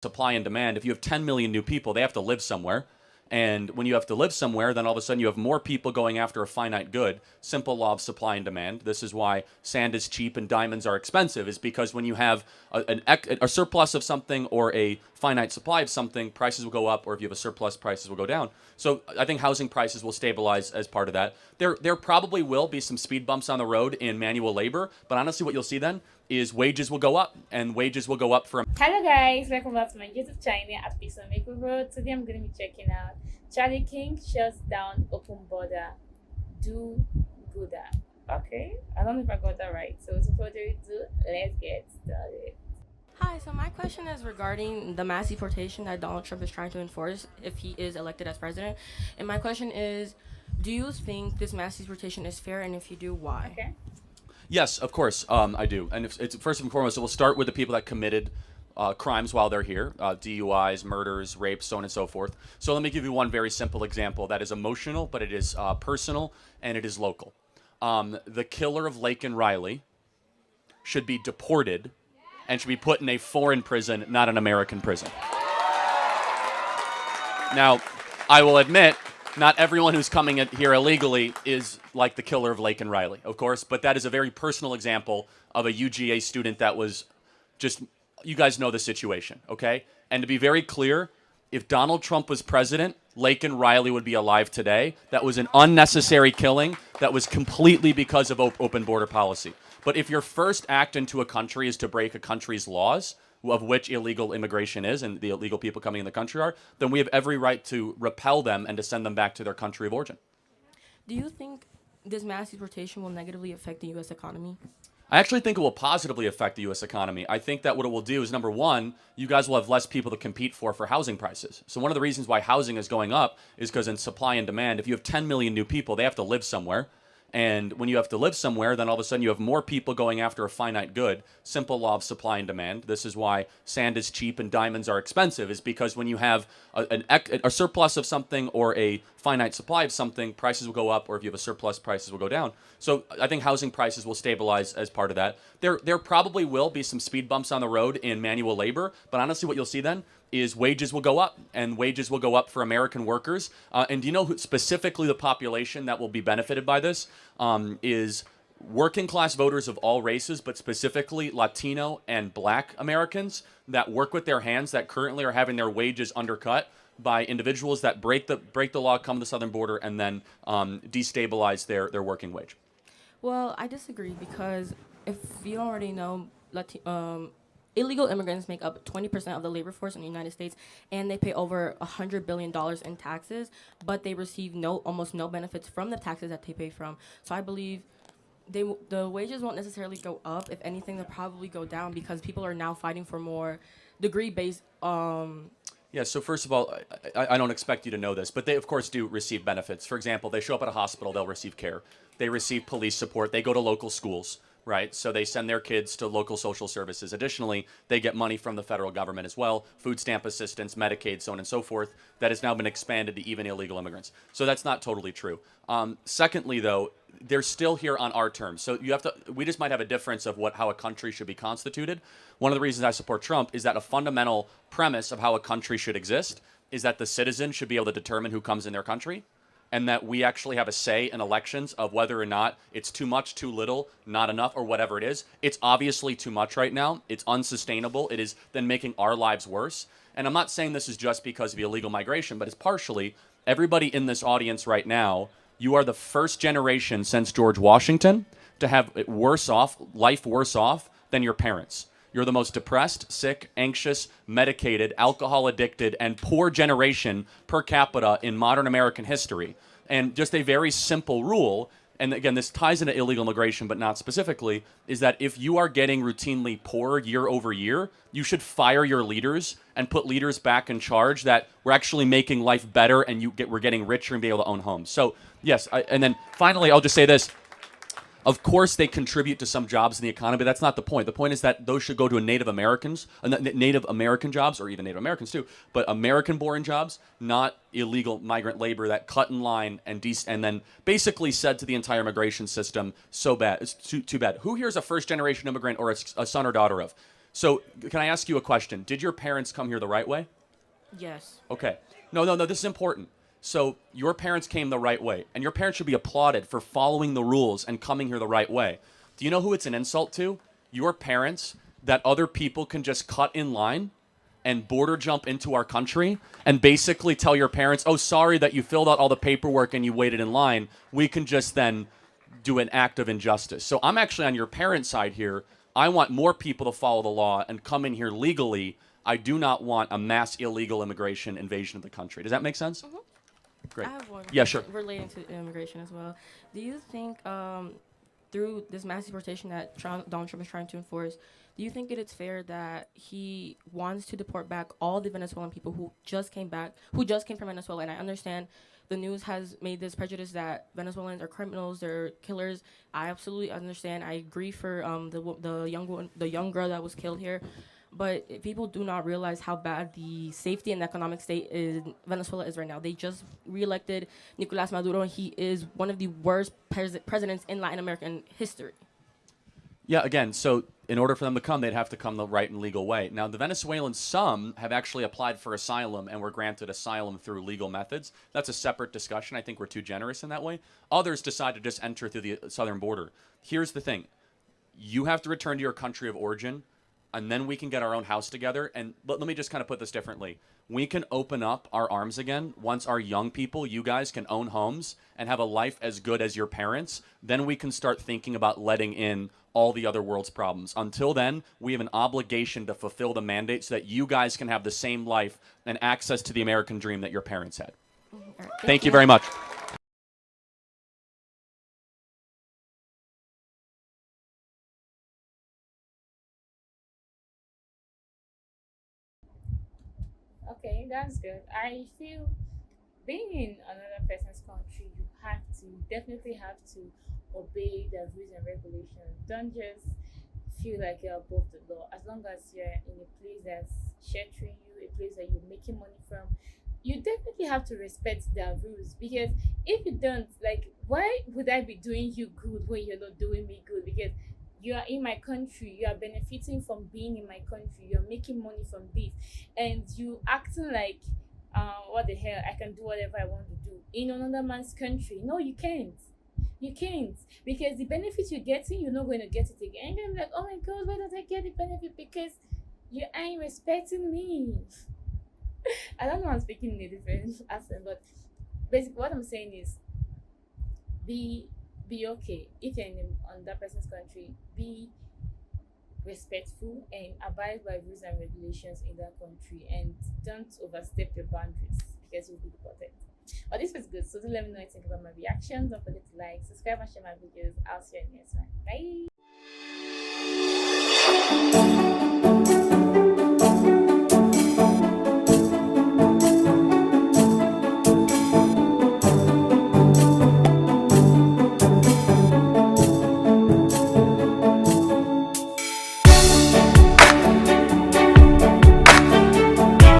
supply and demand. If you have 10 million new people, they have to live somewhere. And when you have to live somewhere, then all of a sudden you have more people going after a finite good. Simple law of supply and demand. This is why sand is cheap and diamonds are expensive, is because when you have a surplus of something or a finite supply of something, prices will go up, or if you have a surplus, prices will go down. So I think housing prices will stabilize as part of that. There probably will be some speed bumps on the road in manual labor, but honestly what you'll see then is wages will go up, and wages will go up for. Hello guys, welcome back to my YouTube channel at Pixel Makeover. Today I'm going to be checking out Charlie King shuts down open border. Do gooder. Okay, I don't know if I got that right. So without further ado, let's get started. Hi, so my question is regarding the mass deportation that Donald Trump is trying to enforce if he is elected as president. And my question is, do you think this mass deportation is fair, and if you do, why? Okay. Yes, of course, I do. And it's first and foremost, we'll start with the people that committed crimes while they're here, DUIs, murders, rapes, so on and so forth. So let me give you one very simple example that is emotional, but it is personal, and it is local. The killer of Laken Riley should be deported and should be put in a foreign prison, not an American prison. Now, I will admit, not everyone who's coming here illegally is like the killer of Laken Riley, of course, but that is a very personal example of a UGA student that was just, you guys know the situation, okay? And to be very clear, if Donald Trump was president, Laken Riley would be alive today. That was an unnecessary killing that was completely because of open border policy. But if your first act into a country is to break a country's laws, of which illegal immigration is and the illegal people coming in the country are, then we have every right to repel them and to send them back to their country of origin. Do you think this mass deportation will negatively affect the U.S. economy? I actually think it will positively affect the U.S. economy. I think that what it will do is, number one, you guys will have less people to compete for housing prices. So one of the reasons why housing is going up is because in supply and demand, if you have 10 million new people, they have to live somewhere. And when you have to live somewhere, then all of a sudden you have more people going after a finite good. Simple law of supply and demand. This is why sand is cheap and diamonds are expensive, is because when you have a surplus of something or a finite supply of something, prices will go up, or if you have a surplus, prices will go down. So I think housing prices will stabilize as part of that. There probably will be some speed bumps on the road in manual labor, but honestly what you'll see then is wages will go up, and wages will go up for American workers. And do you know who, specifically the population that will be benefited by this is working class voters of all races, but specifically Latino and Black Americans that work with their hands, that currently are having their wages undercut by individuals that break the law, come to the southern border, and then destabilize their working wage. Well, I disagree because if you already know, illegal immigrants make up 20% of the labor force in the United States, and they pay over $100 billion in taxes, but they receive almost no benefits from the taxes that they pay from. So I believe the wages won't necessarily go up. If anything, they'll probably go down because people are now fighting for more degree-based. Yeah, so first of all, I don't expect you to know this, but they, of course, do receive benefits. For example, they show up at a hospital, they'll receive care. They receive police support. They go to local schools, right? So they send their kids to local social services. Additionally, they get money from the federal government as well, food stamp assistance, Medicaid, so on and so forth, that has now been expanded to even illegal immigrants. So that's not totally true. Secondly, though, they're still here on our terms. So we just might have a difference of how a country should be constituted. One of the reasons I support Trump is that a fundamental premise of how a country should exist is that the citizen should be able to determine who comes in their country, and that we actually have a say in elections of whether or not it's too much, too little, not enough, or whatever it is. It's obviously too much right now. It's unsustainable. It is then making our lives worse. And I'm not saying this is just because of illegal migration, but it's partially everybody in this audience right now. You are the first generation since George Washington to have it life worse off than your parents. You're the most depressed, sick, anxious, medicated, alcohol addicted, and poor generation per capita in modern American history. And just a very simple rule, and again, this ties into illegal immigration, but not specifically, is that if you are getting routinely poorer year over year, you should fire your leaders and put leaders back in charge that we're actually making life better and we're getting richer and be able to own homes. So, yes, and then finally, I'll just say this. Of course, they contribute to some jobs in the economy, but that's not the point. The point is that those should go to Native Americans, Native American jobs, or even Native Americans too, but American-born jobs, not illegal migrant labor that cut in line and then basically said to the entire immigration system, so bad, it's too bad. Who here is a first-generation immigrant or a son or daughter of? So can I ask you a question? Did your parents come here the right way? Yes. Okay. No. This is important. So your parents came the right way, and your parents should be applauded for following the rules and coming here the right way. Do you know who it's an insult to? Your parents, that other people can just cut in line and border jump into our country and basically tell your parents, oh, sorry that you filled out all the paperwork and you waited in line. We can just then do an act of injustice. So I'm actually on your parents' side here. I want more people to follow the law and come in here legally. I do not want a mass illegal immigration invasion of the country. Does that make sense? Mm-hmm. Great. I have one. Yeah, sure. Relating to immigration as well. Do you think through this mass deportation that Donald Trump is trying to enforce, do you think it is fair that he wants to deport back all the Venezuelan people who just came from Venezuela? And I understand the news has made this prejudice that Venezuelans are criminals, they're killers. I absolutely understand. I agree for the young girl that was killed here. But people do not realize how bad the safety and economic state in Venezuela is right now. They just reelected Nicolas Maduro, and he is one of the worst presidents in Latin American history. Yeah, again, so in order for them to come, they'd have to come the right and legal way. Now, the Venezuelans, some have actually applied for asylum and were granted asylum through legal methods. That's a separate discussion. I think we're too generous in that way. Others decide to just enter through the southern border. Here's the thing. You have to return to your country of origin, and then we can get our own house together. And let me just kind of put this differently. We can open up our arms again once our young people, you guys, can own homes and have a life as good as your parents. Then we can start thinking about letting in all the other world's problems. Until then, we have an obligation to fulfill the mandate so that you guys can have the same life and access to the American dream that your parents had. Right, Thank you very much. Okay, that's good. I feel being in another person's country, you definitely have to obey the rules and regulations. Don't just feel like you're above the law. As long as you're in a place that's sheltering you, a place that you're making money from, you definitely have to respect their rules. Because if you don't, like, why would I be doing you good when you're not doing me good? Because you are in my country, you are benefiting from being in my country, you're making money from this, and you acting like, what the hell, I can do whatever I want to do in another man's country. No, you can't. You can't, because the benefit you're getting, you're not going to get it again. And I'm like, oh my god, why don't I get the benefit? Because you ain't respecting me. I don't know, I'm speaking in a different accent, but basically what I'm saying is, be okay. If you're on that person's country, be respectful and abide by rules and regulations in that country, and don't overstep your boundaries because you'll be deported. But this was good, so do let me know what you think about my reactions. Don't forget to like, subscribe, and share my videos. I'll see you in the next one. Bye.